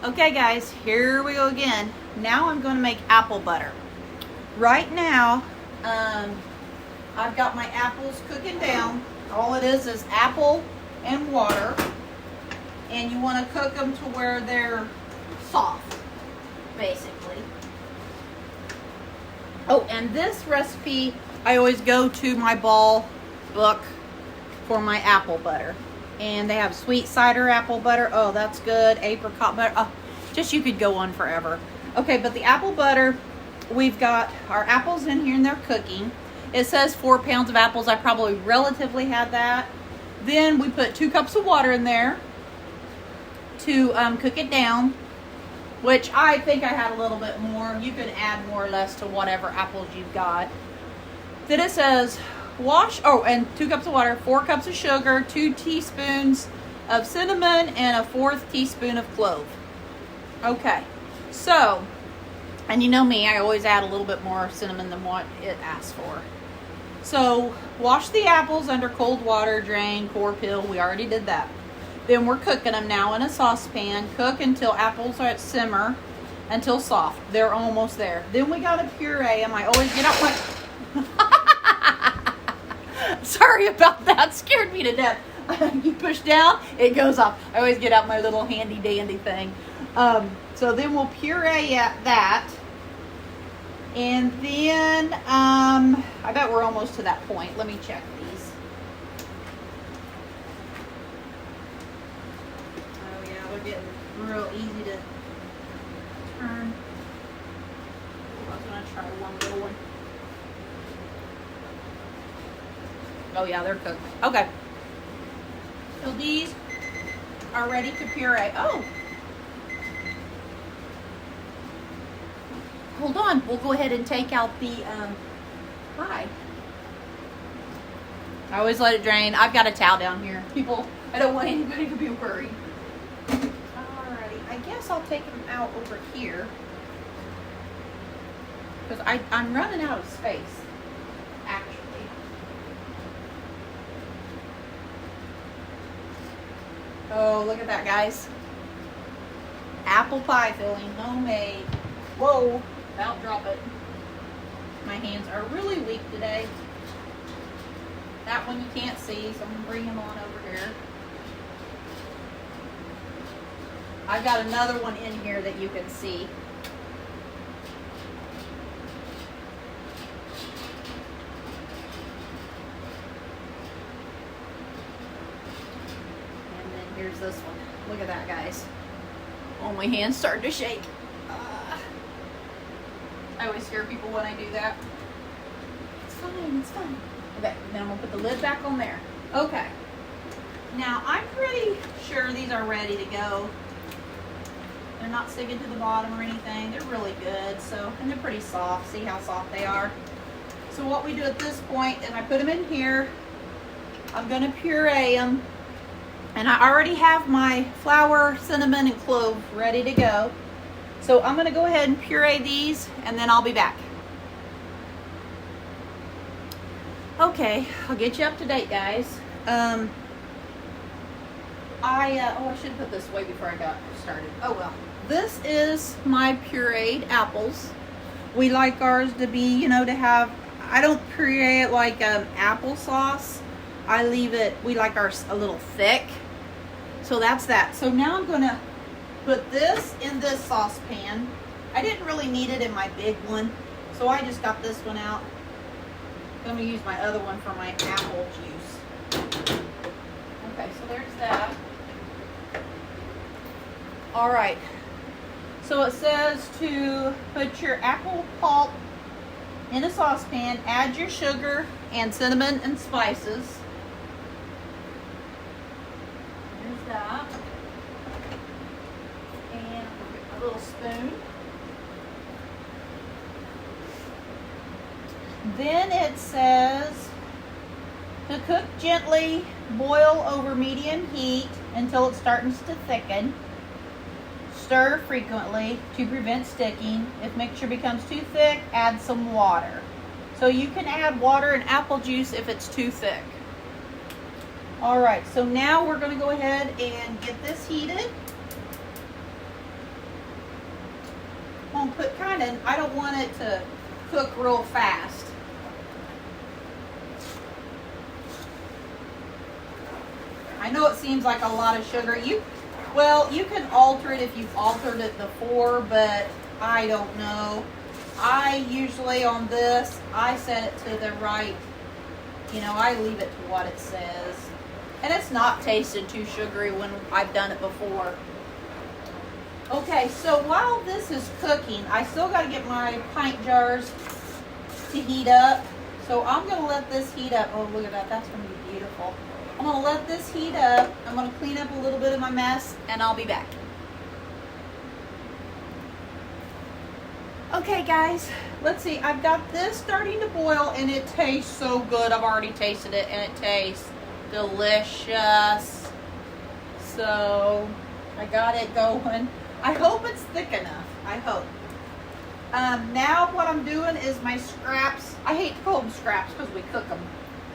Okay guys, here we go again. Now I'm going to make apple butter. Right now, I've got my apples cooking down. All it is apple and water. And you want to cook them to where they're soft, basically. Oh, and this recipe, I always go to my Ball book for my apple butter. And they have sweet cider apple butter. Oh, that's good. Apricot butter. Oh, just you could go on forever. Okay, but the apple butter, we've got our apples in here and they're cooking. It says 4 pounds of apples. I probably relatively had that. Then we put 2 cups of water in there to cook it down, which I think I had a little bit more. You can add more or less to whatever apples you've got. Then it says wash, and 2 cups of water, 4 cups of sugar, 2 teaspoons of cinnamon, and a 1/4 teaspoon of clove. Okay, so, and you know me, I always add a little bit more cinnamon than what it asks for. So, wash the apples under cold water, drain, core, peel. We already did that. Then we're cooking them now in a saucepan. Cook until apples are at simmer, until soft. They're almost there. Then we gotta puree them. I always get out my... Sorry about that. Scared me to death. You push down, it goes off. I always get out my little handy dandy thing. So then we'll puree that. And then, I bet we're almost to that point. Let me check these. Oh yeah, they're getting real easy to turn. I was gonna try one little one. Oh yeah, they're cooked. Okay. So these are ready to puree. Oh! Hold on, we'll go ahead and take out the pie. I always let it drain. I've got a towel down here. People, I don't want anybody to be worried. Alrighty, I guess I'll take them out over here. Because I'm running out of space, actually. Oh, look at that, guys. Apple pie filling, homemade. Whoa. About drop it. My hands are really weak today. That one you can't see, so I'm going to bring him on over here. I've got another one in here that you can see. And then here's this one. Look at that, guys. Oh, my hands starting to shake. I always scare people when I do that. It's fine, it's fine. Okay, then we'll put the lid back on there. Okay. Now, I'm pretty sure these are ready to go. They're not sticking to the bottom or anything. They're really good, so, and they're pretty soft. See how soft they are? So what we do at this point is I put them in here. I'm gonna puree them. And I already have my flour, cinnamon, and clove ready to go. So I'm going to go ahead and puree these, and then I'll be back. Okay, I'll get you up to date, guys. I should put this away before I got started. Oh well. This is my pureed apples. We like ours to be, to have, I don't puree it like applesauce. I leave it, we like ours a little thick. So that's that. So now I'm going to put this in this saucepan. I didn't really need it in my big one, so I just got this one out. I'm going to use my other one for my apple juice. Okay, so there's that. Alright, so it says to put your apple pulp in a saucepan, add your sugar and cinnamon and spices. There's that. A little spoon. Then it says to cook gently, boil over medium heat until it starts to thicken. Stir frequently to prevent sticking. If mixture becomes too thick, add some water. So you can add water and apple juice if it's too thick. Alright, so now we're going to go ahead and get this heated. and I don't want it to cook real fast. I know it seems like a lot of sugar. Well, you can alter it if you've altered it before, but I don't know. I usually on this, I set it to the right, I leave it to what it says. And it's not tasted too sugary when I've done it before. Okay, so while this is cooking, I still got to get my pint jars to heat up. So I'm going to let this heat up. Oh, look at that. That's going to be beautiful. I'm going to let this heat up. I'm going to clean up a little bit of my mess, and I'll be back. Okay, guys, let's see. I've got this starting to boil, and it tastes so good. I've already tasted it, and it tastes delicious. So I got it going. I hope it's thick enough. I hope. Now what I'm doing is my scraps. I hate to call them scraps because we cook them.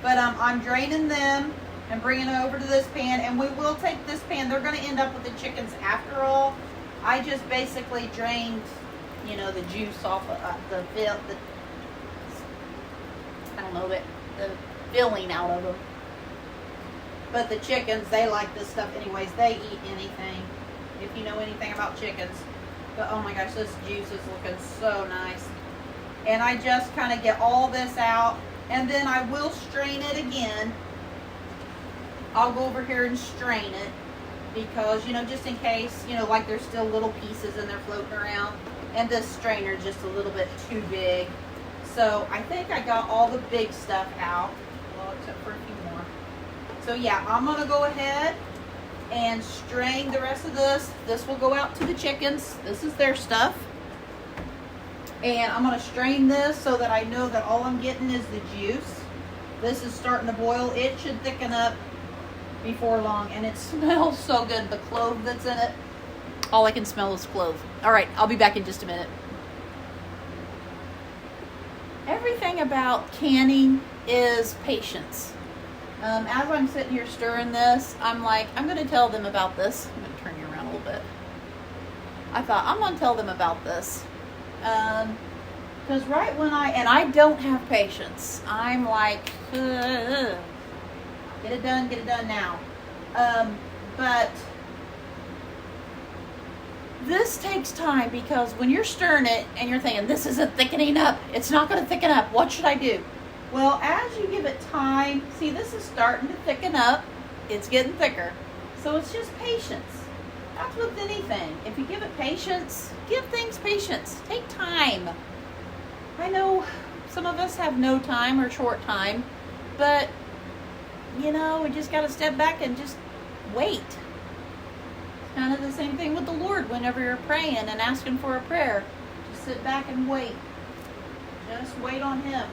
But I'm draining them and bringing it over to this pan. And we will take this pan. They're going to end up with the chickens after all. I just basically drained, the juice off of the filling out of them. But the chickens, they like this stuff anyways. They eat anything, if you know anything about chickens. But oh my gosh, this juice is looking so nice. And I just kind of get all this out, and then I will strain it again. I'll go over here and strain it because, just in case, like there's still little pieces in there floating around. And this strainer is just a little bit too big. So I think I got all the big stuff out. Well, except for a few more. So yeah, I'm going to go ahead and strain the rest of this. This will go out to the chickens. This is their stuff. And I'm going to strain this so that I know that all I'm getting is the juice. This is starting to boil. It should thicken up before long. And it smells so good. The clove that's in it. All I can smell is clove. All right, I'll be back in just a minute. Everything about canning is patience. As I'm sitting here stirring this, I'm like, I'm going to tell them about this. I'm going to turn you around a little bit. I thought, I'm going to tell them about this. Because right when I don't have patience. I'm like, get it done now. But this takes time because when you're stirring it and you're thinking, this isn't thickening up. It's not going to thicken up. What should I do? Well, as you give it time, see, this is starting to thicken up. It's getting thicker. So it's just patience. That's with anything. If you give it patience, give things patience. Take time. I know some of us have no time or short time, but, we just got to step back and just wait. It's kind of the same thing with the Lord whenever you're praying and asking for a prayer. Just sit back and wait. Just wait on Him.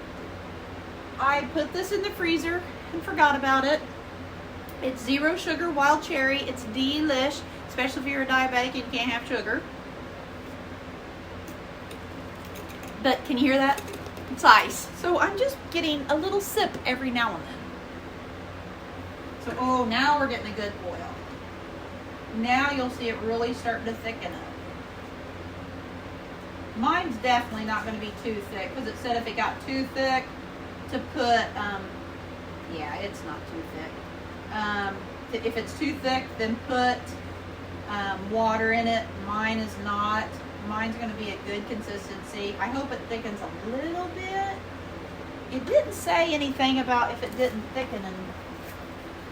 I put this in the freezer and forgot about it. It's 0 sugar wild cherry. It's delish, especially if you're a diabetic and you can't have sugar. But can you hear that? It's ice. So I'm just getting a little sip every now and then. So, now we're getting a good boil. Now you'll see it really starting to thicken up. Mine's definitely not going to be too thick because it said if it got too thick, to put, yeah, it's not too thick. If it's too thick, then put water in it. Mine is not. Mine's going to be a good consistency. I hope it thickens a little bit. It didn't say anything about if it didn't thicken. And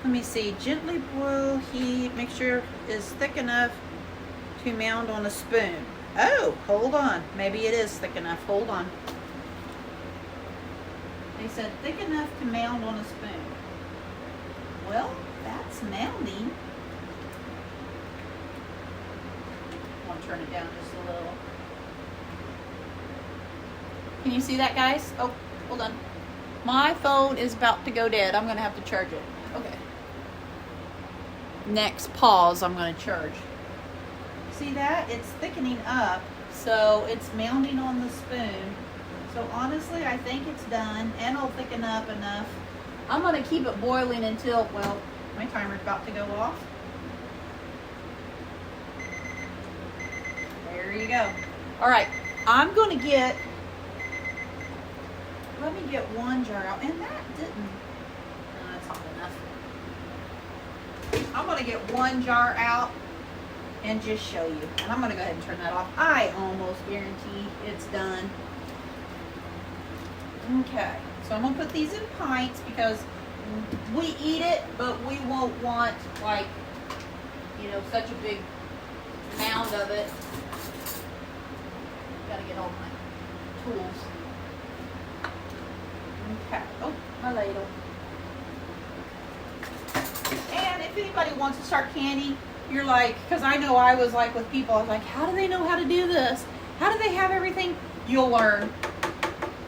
let me see. Gently boil, heat, mixture is thick enough to mound on a spoon. Oh, hold on. Maybe it is thick enough. Hold on. They said thick enough to mound on a spoon. Well, that's mounding. I'll turn it down just a little. Can you see that, guys? Oh, hold on. My phone is about to go dead. I'm going to have to charge it. Okay. Next pause, I'm going to charge. See that? It's thickening up, so it's mounding on the spoon. So honestly, I think it's done, and it'll thicken up enough. I'm going to keep it boiling until, well, my timer's about to go off. There you go. All right, I'm going to get, let me get one jar out. And that didn't, no, that's hot enough. I'm going to get one jar out and just show you. And I'm going to go ahead and turn that off. I almost guarantee it's done. Okay, so I'm going to put these in pints because we eat it, but we won't want, like, you know, such a big mound of it. Gotta get all my tools. Okay. Oh, my ladle. And if anybody wants to start canning, you're like, because I know I was like with people, I was like, how do they know how to do this? How do they have everything? You'll learn.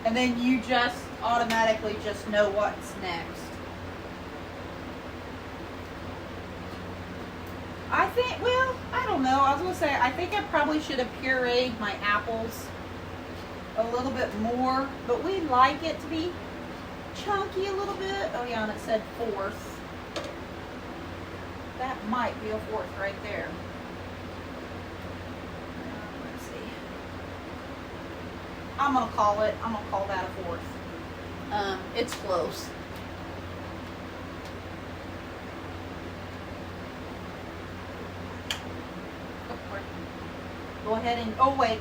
And then you just automatically just know what's next. I think, well, I don't know. I was going to say, I think I probably should have pureed my apples a little bit more, but we like it to be chunky a little bit. Oh yeah, and it said 4th. That might be a 4th right there. Let's see. I'm going to call that a 4th. It's close. Go ahead and, oh wait,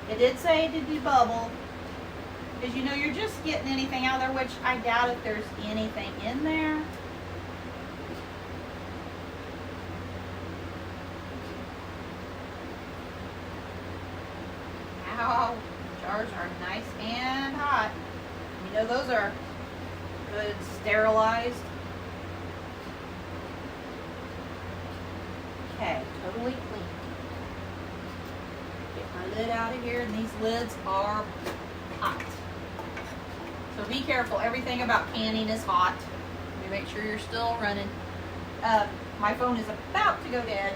it did say to debubble. Because you know, you're just getting anything out there, which I doubt if there's anything in there. Ow, jars are nice and hot. You know, those are good sterilized. Okay, totally clean. Get my lid out of here, and these lids are hot. So be careful. Everything about canning is hot. You make sure you're still running. My phone is about to go dead.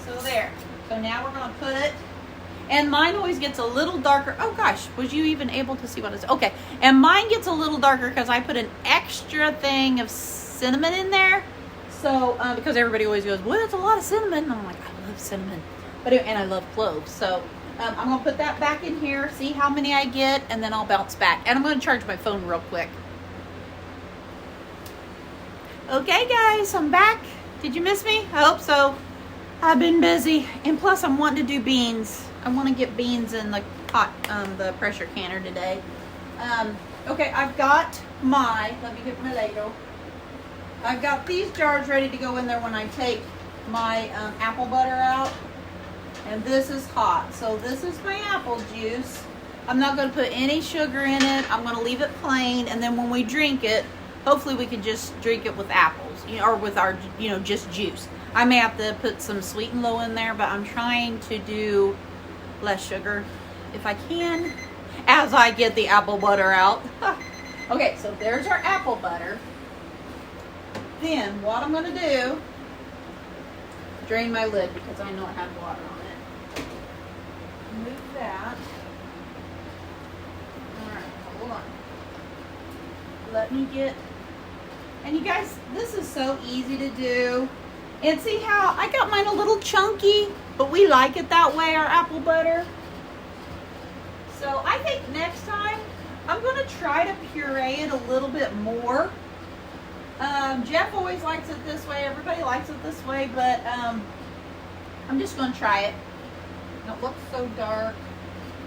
So there. So now we're going to put it, and mine always gets a little darker. Oh gosh, was you even able to see what it's, okay. And mine gets a little darker because I put an extra thing of cinnamon in there. So, because everybody always goes, well, it's a lot of cinnamon. And I'm like, I love cinnamon. And I love cloves. So, I'm going to put that back in here, see how many I get, and then I'll bounce back. And I'm going to charge my phone real quick. Okay, guys, I'm back. Did you miss me? I hope so. I've been busy. And plus, I'm wanting to do beans. I want to get beans in the pot, the pressure canner today. Okay, I've got let me get my ladle. I've got these jars ready to go in there when I take my apple butter out. And this is hot. So this is my apple juice. I'm not going to put any sugar in it. I'm going to leave it plain. And then when we drink it, hopefully we can just drink it with apples, you know, or with our, you know, just juice. I may have to put some sweet and low in there, but I'm trying to do less sugar if I can as I get the apple butter out. Okay, so there's our apple butter. Then what I'm going to do, drain my lid because I know it has water on it. Move that. Alright, hold on. Let me get, and you guys, this is so easy to do. And see how I got mine a little chunky, but we like it that way, our apple butter. So I think next time I'm going to try to puree it a little bit more. Jeff always likes it this way. Everybody likes it this way, but I'm just going to try it. It looks so dark.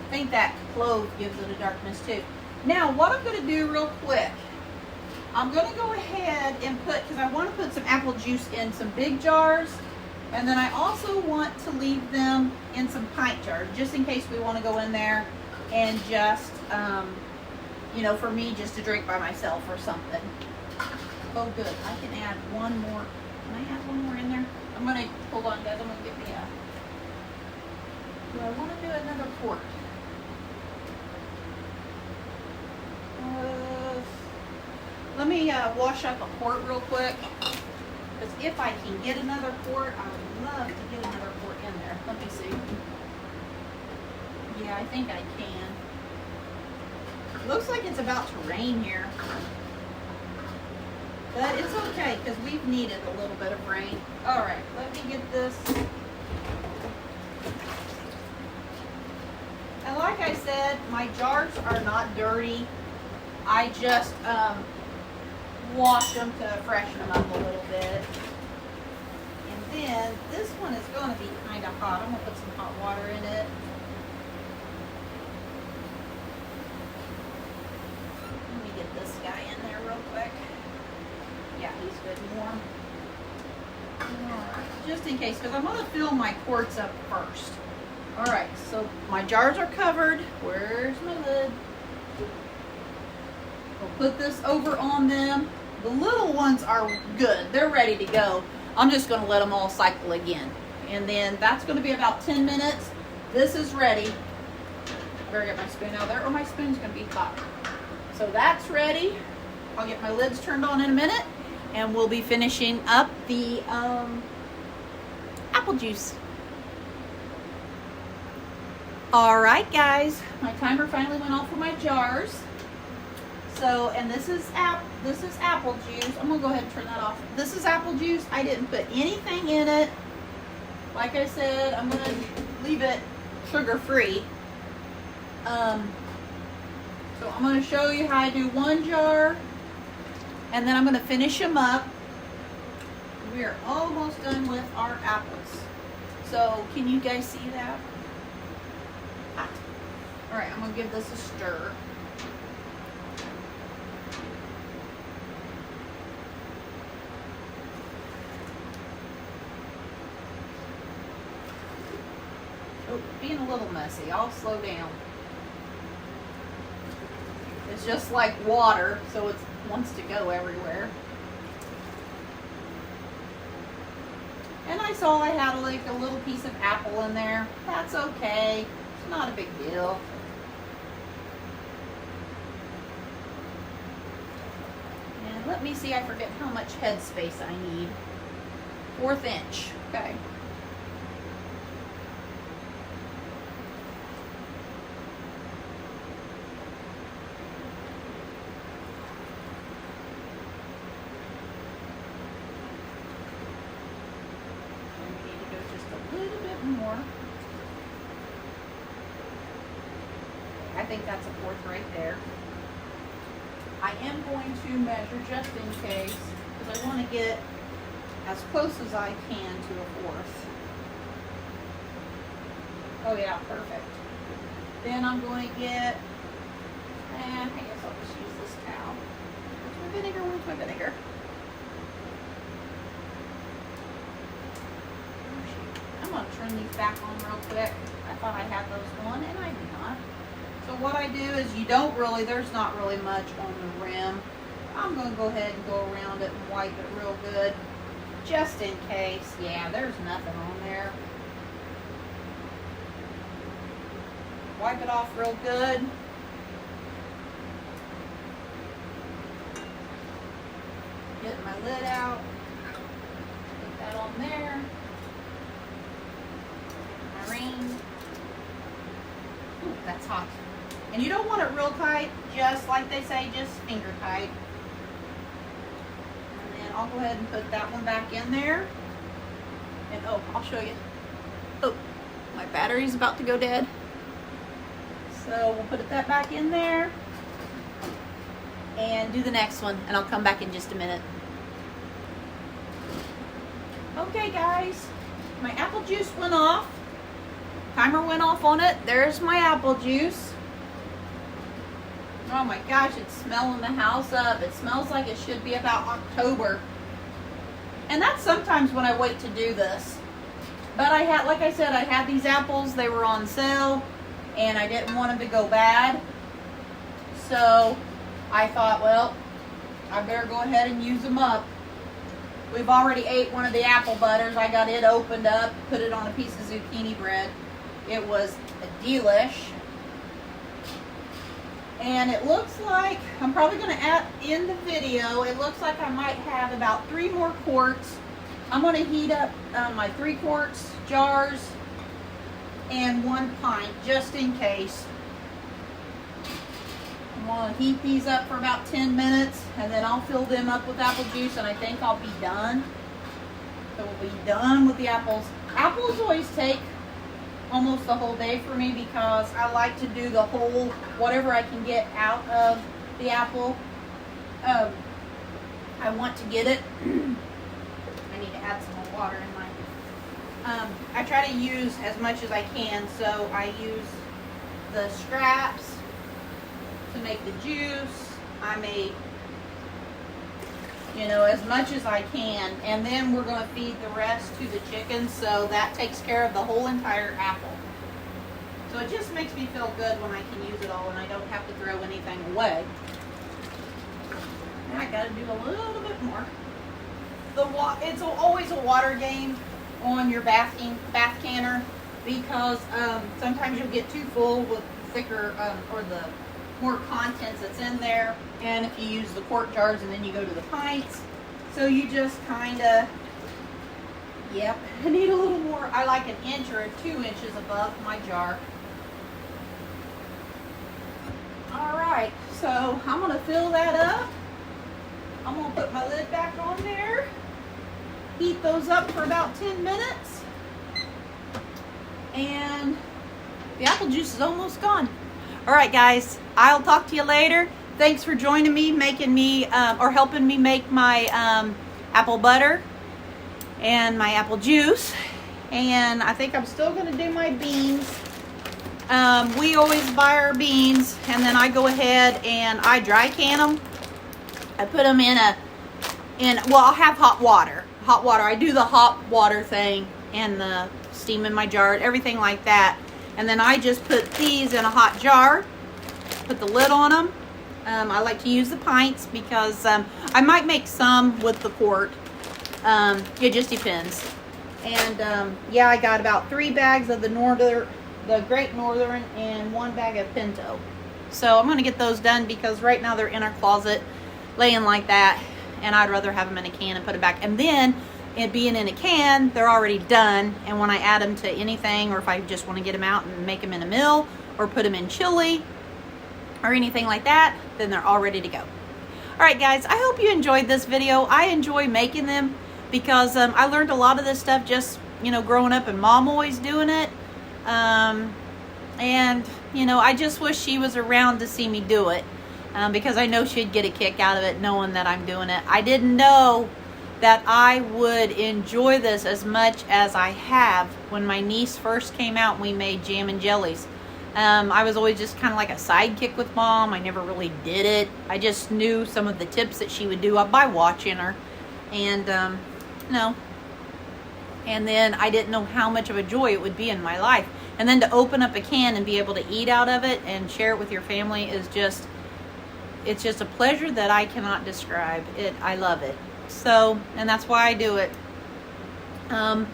I think that clove gives it a darkness too. Now, what I'm going to do real quick, I'm going to go ahead and put, because I want to put some apple juice in some big jars, and then I also want to leave them in some pint jars, just in case we want to go in there and just, you know, for me just to drink by myself or something. Oh, good. I can add one more. Can I add one more in there? I'm going to, hold on, guys. I'm going to get me a, do I want to do another quart? Let me wash up a quart real quick. Because if I can get another quart, I would love to get another quart in there. Let me see. Yeah, I think I can. Looks like it's about to rain here. But it's okay, because we've needed a little bit of rain. Alright, let me get this my jars are not dirty. I just wash them to freshen them up a little bit. And then this one is going to be kind of hot. I'm going to put some hot water in it. Let me get this guy in there real quick. Yeah, he's good and warm. Alright, just in case, because I'm going to fill my quarts up first. Alright, so my jars are covered. Where's my lid? We'll put this over on them. The little ones are good. They're ready to go. I'm just going to let them all cycle again. And then that's going to be about 10 minutes. This is ready. I better get my spoon out there or my spoon's going to be hot. So that's ready. I'll get my lids turned on in a minute. And we'll be finishing up the apple juice. Alright guys, my timer finally went off for my jars. So, and this is apple juice. I'm going to go ahead and turn that off. This is apple juice. I didn't put anything in it. Like I said, I'm going to leave it sugar-free. So I'm going to show you how I do one jar. And then I'm going to finish them up. We are almost done with our apples. So can you guys see that? Hot. All right, I'm going to give this a stir. Oh, being a little messy. I'll slow down. It's just like water, so it wants to go everywhere. And I saw I had like a little piece of apple in there. That's okay. It's not a big deal. And let me see, I forget how much head space I need. 1/4 inch. Okay. More. I think that's a 1/4 right there. I am going to measure just in case because I want to get as close as I can to a 1/4. Oh yeah, perfect. Then I'm going to get, I guess I'll just use this towel. Where's my vinegar? Where's my vinegar? I'm going to turn these back on real quick. I thought I had those on and I do not. So what I do is there's not really much on the rim. I'm going to go ahead and go around it and wipe it real good. Just in case. Yeah, there's nothing on there. Wipe it off real good. Get my lid out. Put that on there. Ooh, that's hot. And you don't want it real tight, just like they say, just finger tight. And then I'll go ahead and put that one back in there. And oh, I'll show you. Oh, my battery's about to go dead. So we'll put that back in there. And do the next one, and I'll come back in just a minute. Okay guys, my apple juice went off. Timer went off on it. There's my apple juice. Oh my gosh, it's smelling the house up. It smells like it should be about October. And that's sometimes when I wait to do this. But I had, like I said, I had these apples. They were on sale and I didn't want them to go bad. So I thought, well, I better go ahead and use them up. We've already ate one of the apple butters. I got it opened up, put it on a piece of zucchini bread. It was a delish. And it looks like, I'm probably going to add in the video, it looks like I might have about 3 more quarts. I'm going to heat up my 3 quarts jars and 1 pint just in case. I'm going to heat these up for about 10 minutes and then I'll fill them up with apple juice and I think I'll be done. So we'll be done with the apples. Apples always take almost the whole day for me because I like to do the whole, whatever I can get out of the apple. I want to get it. I need to add some more water in my. I try to use as much as I can, so I use the scraps to make the juice. I make, you know, as much as I can, and then we're going to feed the rest to the chickens, so that takes care of the whole entire apple. So it just makes me feel good when I can use it all and I don't have to throw anything away. Now I got to do a little bit more. It's always a water game on your bath canner because sometimes you'll get too full with thicker or the more contents that's in there, and if you use the quart jars and then you go to the pints, so you just kind of, yep, I need a little more. I like an inch or 2 inches above my jar. All right, so I'm gonna fill that up. I'm gonna put my lid back on there, heat those up for about 10 minutes, and the apple juice is almost gone. All right, guys, I'll talk to you later. Thanks for joining me, making me, or helping me make my apple butter and my apple juice. And I think I'm still gonna do my beans. We always buy our beans, and then I go ahead and I dry can them. I put them well, I'll have hot water. I do the hot water thing and the steam in my jar, everything like that. And then I just put these in a hot jar, put the lid on them. I like to use the pints because I might make some with the quart. It just depends. And yeah, I got about 3 bags of the Great Northern and 1 bag of Pinto. So I'm going to get those done because right now they're in our closet laying like that, and I'd rather have them in a can and put it back. And then it being in a can, they're already done, and when I add them to anything, or if I just want to get them out and make them in a mill or put them in chili or anything like that, then they're all ready to go. All right, guys, I hope you enjoyed this video. I enjoy making them because I learned a lot of this stuff just, you know, growing up and Mom always doing it. And, you know, I just wish she was around to see me do it because I know she'd get a kick out of it knowing that I'm doing it. I didn't know that I would enjoy this as much as I have when my niece first came out and we made jam and jellies. I was always just kind of like a sidekick with Mom. I never really did it. I just knew some of the tips that she would do by watching her. And, no. And then I didn't know how much of a joy it would be in my life. And then to open up a can and be able to eat out of it and share it with your family is just, it's just a pleasure that I cannot describe. I love it. So, and that's why I do it. And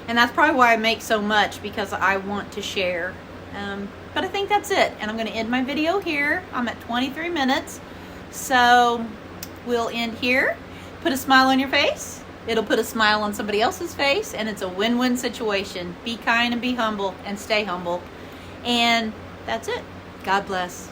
that's probably why I make so much, because I want to share. But I think that's it. And I'm going to end my video here. I'm at 23 minutes. So we'll end here. Put a smile on your face. It'll put a smile on somebody else's face. And it's a win-win situation. Be kind and be humble and stay humble. And that's it. God bless.